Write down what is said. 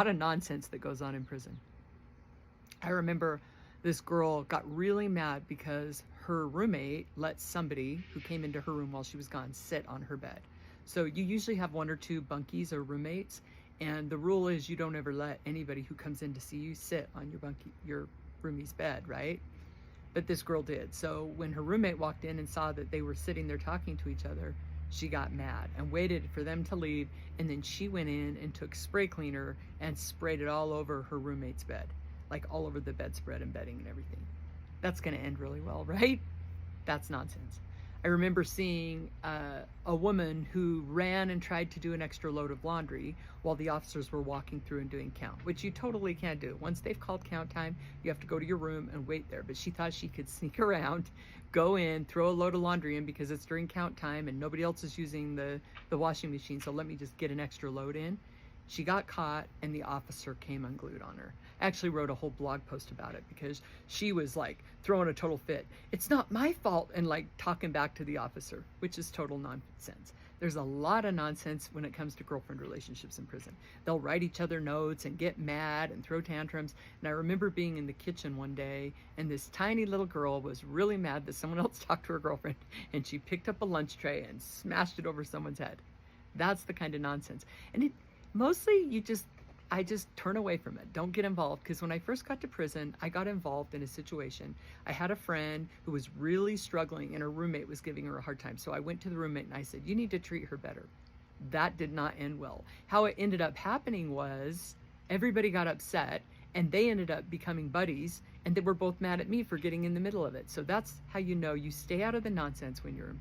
lot of nonsense that goes on in prison. I remember this girl got really mad because her roommate let somebody who came into her room while she was gone sit on her bed. So you usually have one or two bunkies or roommates, and the rule is you don't ever let anybody who comes in to see you sit on your roomie's bed, right? But this girl did. So when her roommate walked in and saw that they were sitting there talking to each other, she got mad and waited for them to leave, and then she went in and took spray cleaner and sprayed it all over her roommate's bed, like all over the bedspread and bedding and everything. That's going to end really well, right? That's nonsense. I remember seeing a woman who ran and tried to do an extra load of laundry while the officers were walking through and doing count, which you totally can't do. Once they've called count time, you have to go to your room and wait there. But she thought she could sneak around, go in, throw a load of laundry in because it's during count time and nobody else is using the washing machine, so let me just get an extra load in. She got caught and the officer came unglued on her. I actually wrote a whole blog post about it because she was like throwing a total fit. It's not my fault, and like talking back to the officer, which is total nonsense. There's a lot of nonsense when it comes to girlfriend relationships in prison. They'll write each other notes and get mad and throw tantrums. And I remember being in the kitchen one day and this tiny little girl was really mad that someone else talked to her girlfriend, and she picked up a lunch tray and smashed it over someone's head. That's the kind of nonsense. And it mostly I just turn away from it. Don't get involved, because when I first got to prison, I got involved in a situation. I had a friend who was really struggling and her roommate was giving her a hard time. So I went to the roommate and I said, you need to treat her better. That did not end well. How it ended up happening was everybody got upset and they ended up becoming buddies, and they were both mad at me for getting in the middle of it. So that's how you know you stay out of the nonsense when you're in